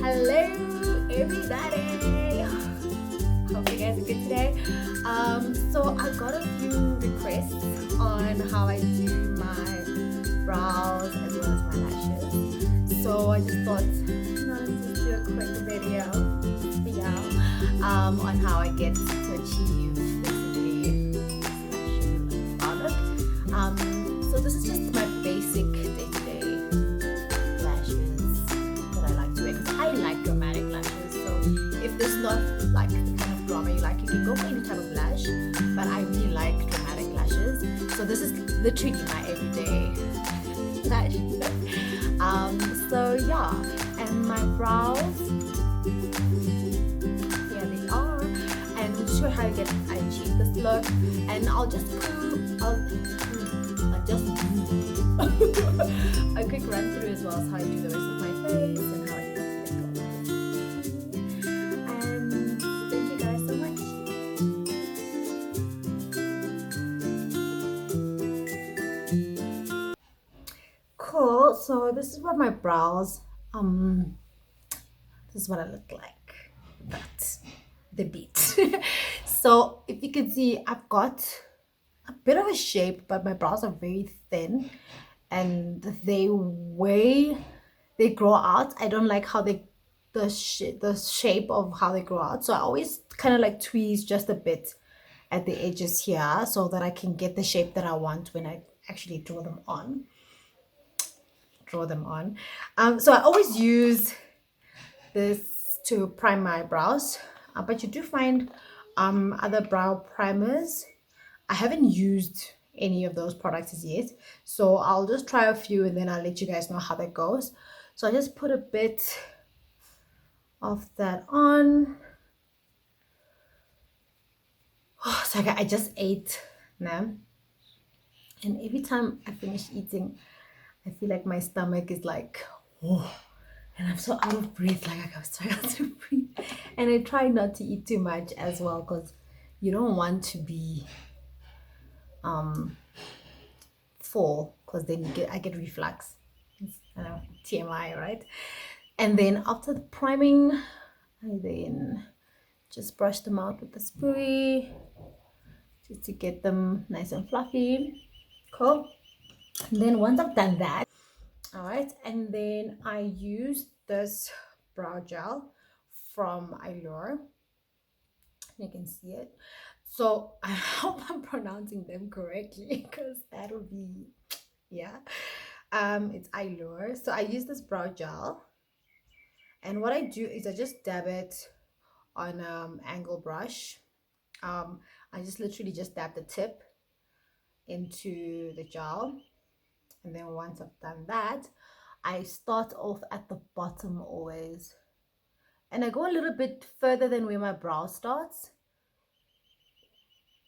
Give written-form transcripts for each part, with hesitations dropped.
Hello everybody, hope you guys are good today. So I got a few requests on how I do my brows as well as my lashes, so I just thought, let's just do a quick video for y'all on how I get to achieve basically product. So this is just my basic day-to-day lashes that I like to wear, because I like dramatic lashes. So if there's not like the kind of drama you like, you can go for any type of lash, but I really like dramatic lashes. So this is literally my everyday lash. So yeah, and my brows, here they are, and I'll show how I achieve this look. And I'll just a quick run through as well as how I do the rest of my face and how I do it. And thank you guys so much. Cool. So this is what my brows this is what I look like. That's the beat. So if you can see, I've got a bit of a shape, but my brows are very thin and they grow out. I don't like how the shape of how they grow out, so I always kind of like tweeze just a bit at the edges here so that I can get the shape that I want when I actually draw them on. So I always use this to prime my brows, but you do find other brow primers. I haven't used any of those products as yet, so I'll just try a few and then I'll let you guys know how that goes. So I just put a bit of that on. Oh, so I just ate now, and every time I finish eating, I feel like my stomach is like, oh, and I'm so out of breath, like I was trying to breathe. And I try not to eat too much as well, because you don't want to be full, because then I get reflux. It's TMI, right? And then after the priming, I then just brush them out with the spoolie just to get them nice and fluffy. Cool. And then once I've done that, all right, and then I use this brow gel from Eyebrow. You can see it. So I hope I'm pronouncing them correctly, because that'll be, yeah. It's Eyebrow. So I use this brow gel, and what I do is I just dab it on angle brush. I just literally just dab the tip into the gel, and then once I've done that, I start off at the bottom always, and I go a little bit further than where my brow starts,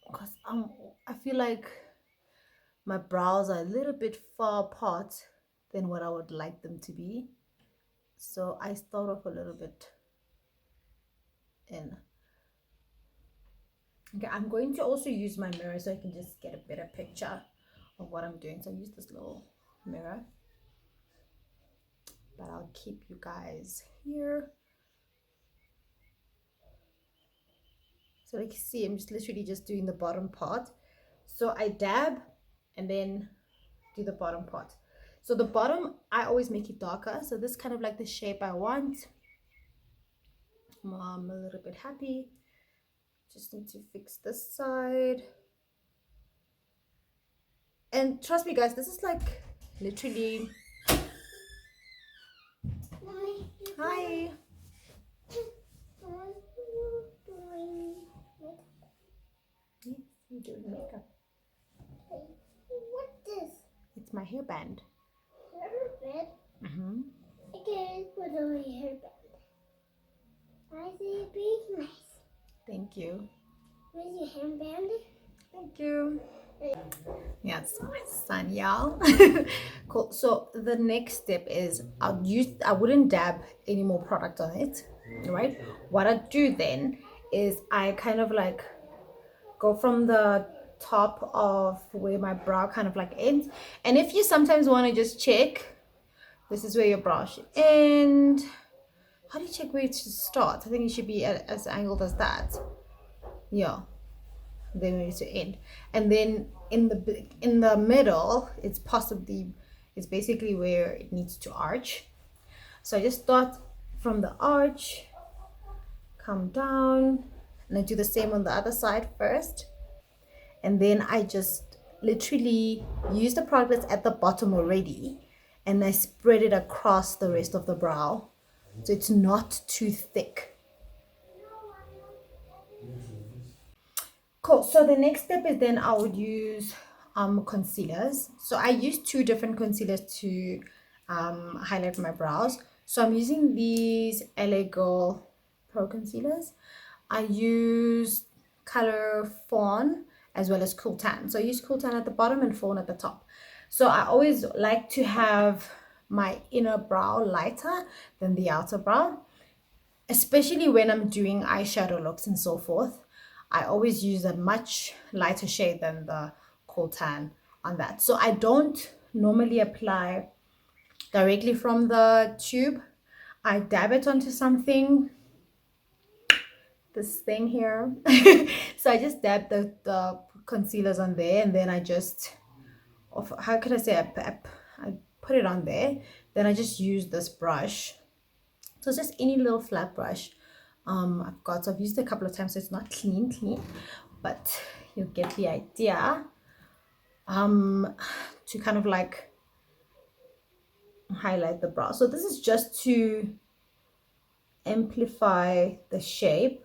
because I feel like my brows are a little bit far apart than what I would like them to be. So I start off a little bit in. Okay, I'm going to also use my mirror so I can just get a better picture of what I'm doing. So I use this little mirror, but I'll keep you guys here. So like you see, I'm just literally just doing the bottom part. So I dab and then do the bottom part. So the bottom, I always make it darker. So this is kind of like the shape I want. I'm a little bit happy. Just need to fix this side. And trust me guys, this is like literally... Hi. Yes, you're doing makeup. What's this? It's my hairband. Hairband? Mm-hmm. Okay, put on my hairband. I see it being nice. Thank you. Where's your hairband? Thank you. Yeah, it's my son, y'all. Cool. So the next step is I wouldn't dab any more product on it, right? What I do then is I kind of like go from the top of where my brow kind of like ends, and if you sometimes want to just check, this is where your brow should end. how do you check where it should start? I think it should be as angled as that. Yeah, then we need to end, and then in the middle, it's basically where it needs to arch. So I just start from the arch, come down, and I do the same on the other side first, and then I just literally use the product that's at the bottom already, and I spread it across the rest of the brow, so it's not too thick. Cool. So the next step is then I would use concealers. So I use two different concealers to highlight my brows. So I'm using these LA Girl Pro concealers. I use color Fawn as well as Cool Tan. So I use Cool Tan at the bottom and Fawn at the top. So I always like to have my inner brow lighter than the outer brow, especially when I'm doing eyeshadow looks and so forth. I always use a much lighter shade than the Cool Tan on that. So I don't normally apply directly from the tube. I dab it onto something, this thing here. So I just dab the concealers on there, and then I just, how could I say, I put it on there. Then I just use this brush. So it's just any little flat brush so I've used it a couple of times, so it's not clean, but you'll get the idea. To kind of like highlight the brow. So this is just to amplify the shape.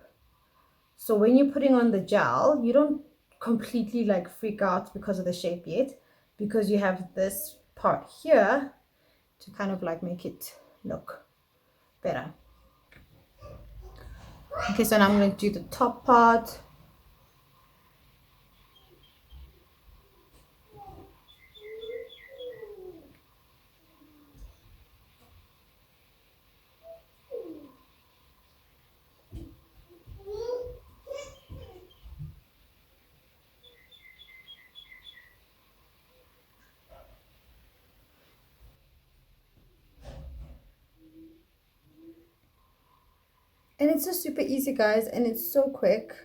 So when you're putting on the gel, you don't completely like freak out because of the shape yet, because you have this part here to kind of like make it look better. Okay, so now I'm going to do the top part. And it's just super easy, guys, and it's so quick.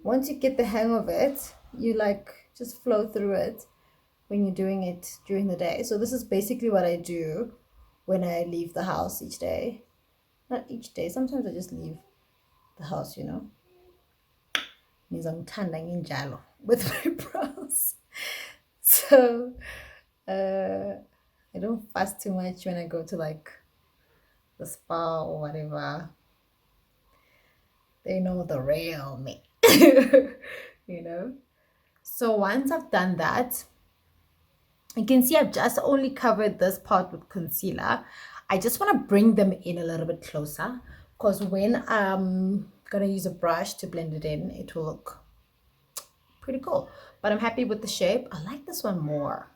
Once you get the hang of it, you like just flow through it when you're doing it during the day. So this is basically what I do when I leave the house each day. Not each day, sometimes I just leave the house, you know. Means I'm tandang njalo with my brows. So I don't fuss too much when I go to like the spa or whatever. They know the real me. You know. So once I've done that, you can see I've just only covered this part with concealer. I just want to bring them in a little bit closer, because when I'm gonna use a brush to blend it in, it will look pretty cool. But I'm happy with the shape. I like this one more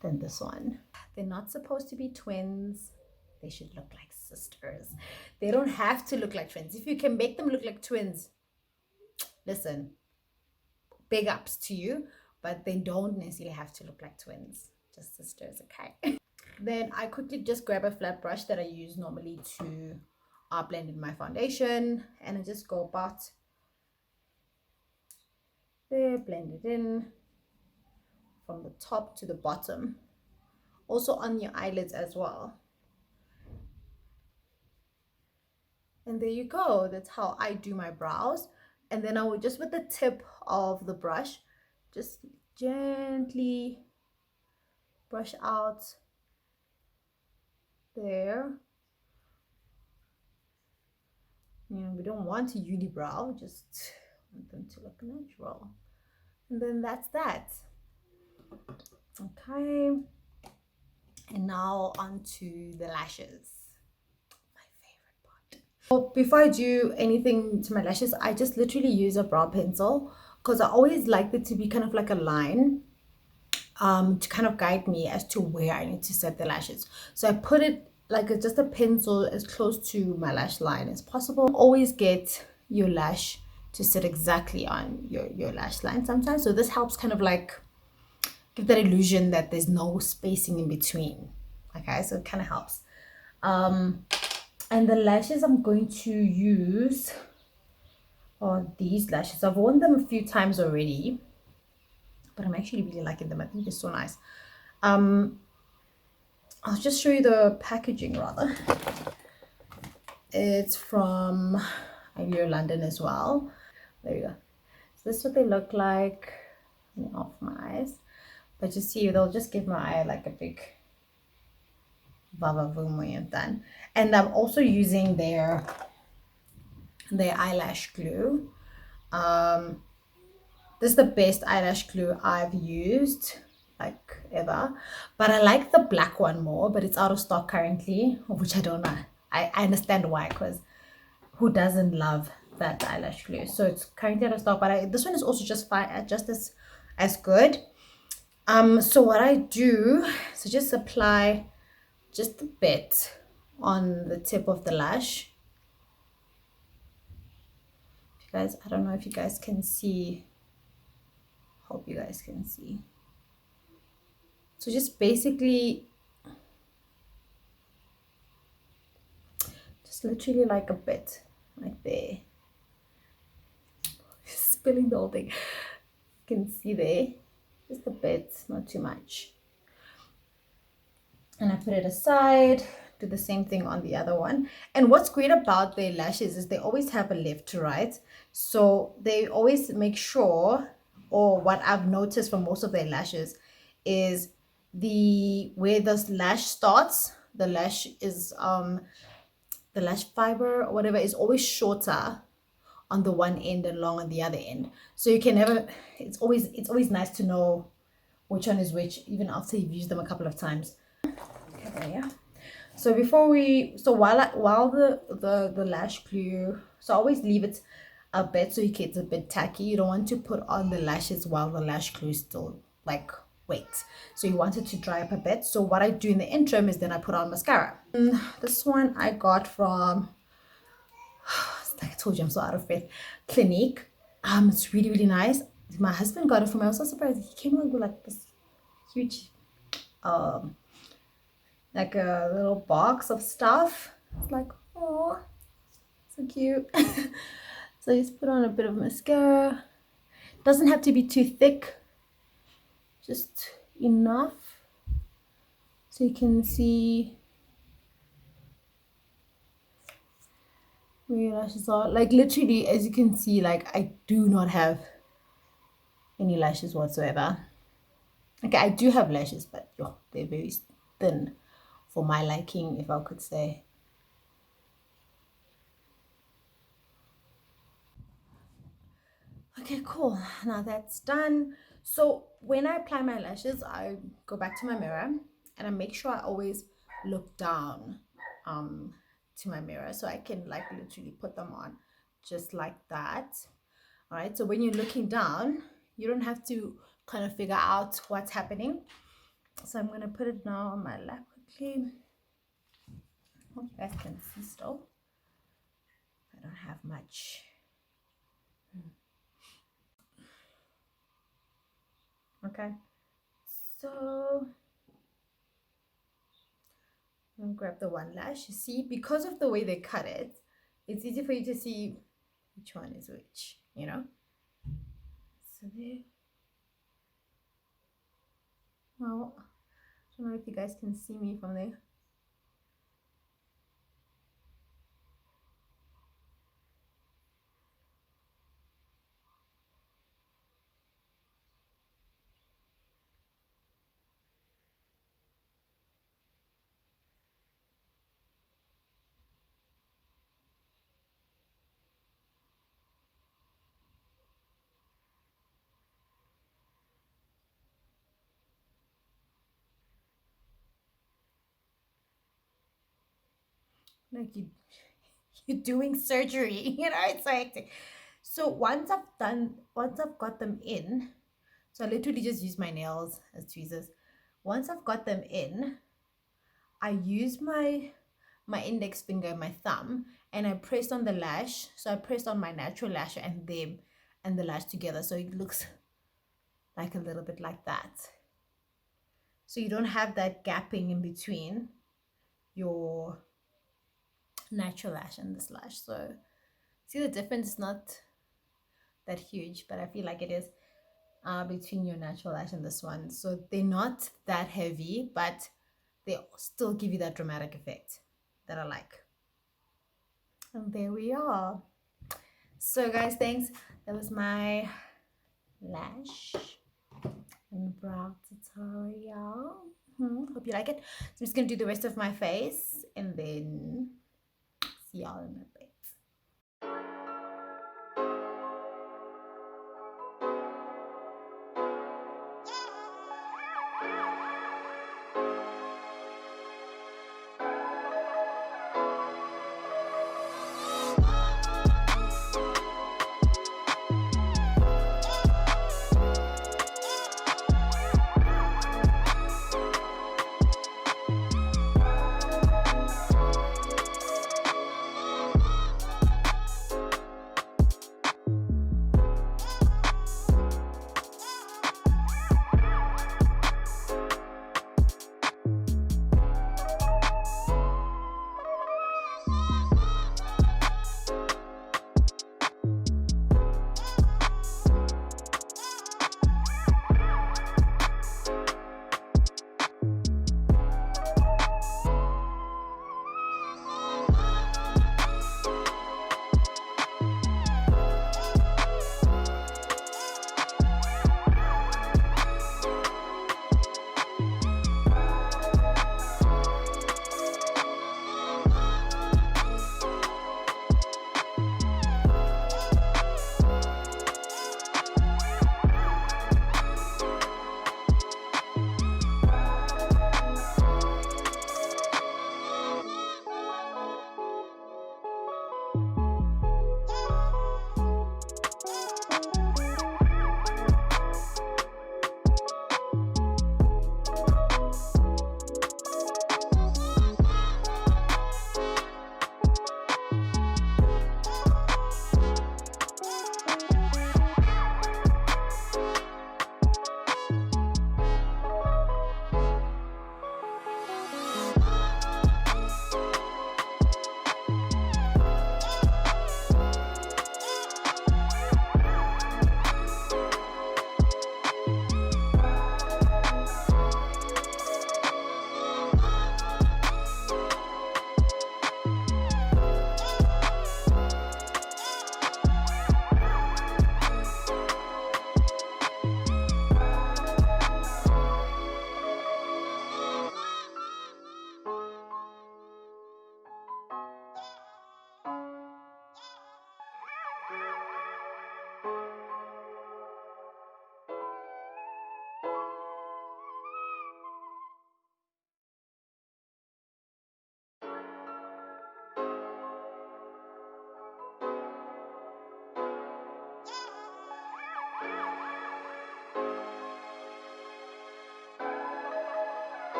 than this one. They're not supposed to be twins. They should look like sisters. They don't have to look like twins. If you can make them look like twins, listen, big ups to you, but they don't necessarily have to look like twins, just sisters, okay? Then I quickly just grab a flat brush that I use normally to blend in my foundation, and I just go about there, blend it in from the top to the bottom, also on your eyelids as well. And there you go. That's how I do my brows. And then I will just, with the tip of the brush, just gently brush out there. You know, we don't want a unibrow, just want them to look natural. And then that's that. Okay. And now onto the lashes. Before I do anything to my lashes, I just literally use a brow pencil, because I always like it to be kind of like a line to kind of guide me as to where I need to set the lashes. So I put it like just a pencil as close to my lash line as possible. Always get your lash to sit exactly on your lash line sometimes. So this helps kind of like give that illusion that there's no spacing in between. Okay, so it kind of helps. And the lashes I'm going to use are these lashes. I've worn them a few times already, but I'm actually really liking them. I think they're so nice. I'll just show you the packaging rather. It's from Eyebrow London as well. There you go. So this is what they look like. Off my eyes, but you see, they'll just give my eye like a big vava voom when you're done. And I'm also using their eyelash glue. This is the best eyelash glue I've used like ever, but I like the black one more, but it's out of stock currently, which I don't know. I understand why, because who doesn't love that eyelash glue? So it's currently out of stock, but this one is also just fine, just as good. So what I do, so just apply just a bit on the tip of the lash. You guys, I don't know if you guys can see. Hope you guys can see. So just basically, just literally like a bit, like there. Spilling the whole thing. You can see there, just a bit, not too much. And I put it aside. Do the same thing on the other one. And what's great about their lashes is they always have a left to right. So they always make sure, or what I've noticed for most of their lashes is where the lash starts, the lash is the lash fiber or whatever is always shorter on the one end and long on the other end. So you can never, it's always nice to know which one is which, even after you've used them a couple of times. Okay, yeah. So while the lash glue, so always leave it a bit so it's a bit tacky. You don't want to put on the lashes while the lash glue is still like wet. So you want it to dry up a bit. So what I do in the interim is then I put on mascara. This one I got from, like I told you, I'm so out of breath. Clinique. It's really, really nice. My husband got it for me. I was so surprised. He came with like this huge like a little box of stuff. It's like, oh, so cute. So just put on a bit of mascara. Doesn't have to be too thick, just enough so you can see where your lashes are. Like literally, as you can see, like I do not have any lashes whatsoever. Okay, I do have lashes, but yo, they're very thin for my liking, if I could say. Okay, cool. Now that's done. So when I apply my lashes, I go back to my mirror and I make sure I always look down to my mirror so I can like literally put them on just like that. All right, so when you're looking down, you don't have to kind of figure out what's happening. So I'm gonna put it now on my lap quickly. Hope you guys can see still. I don't have much. Okay, so I'm gonna grab the one lash. You see, because of the way they cut it, it's easy for you to see which one is which, you know? So there. Well, I don't know if you guys can see me from there. Like you're doing surgery, you know, it's like so once I've got them in, so I literally just use my nails as tweezers. Once I've got them in, I use my index finger and my thumb and I pressed on the lash. So I pressed on my natural lash and them and the lash together. So it looks like a little bit like that. So you don't have that gapping in between your natural lash and this lash. So see, the difference is not that huge, but I feel like it is between your natural lash and this one. So they're not that heavy, but they still give you that dramatic effect that I like. And there we are. So guys, thanks. That was my lash and brow tutorial. Hope you like it. So I'm just gonna do the rest of my face and then see y'all in a bit.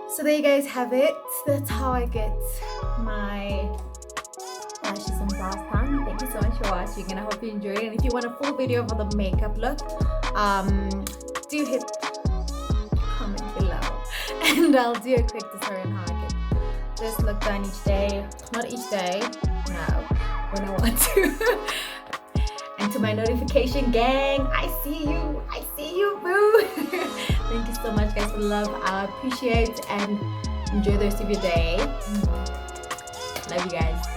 So there you guys have it. That's how I get my lashes and brows done. Thank you so much for watching, and I hope you enjoyed it. And if you want a full video of the makeup look, do hit comment below and I'll do a quick tutorial on how I get just look done each day. Not each day, no, when I want to. And to my notification gang, I see you, boo. Thank you so much, guys, for the love. I appreciate and enjoy the rest of your day. Love you guys.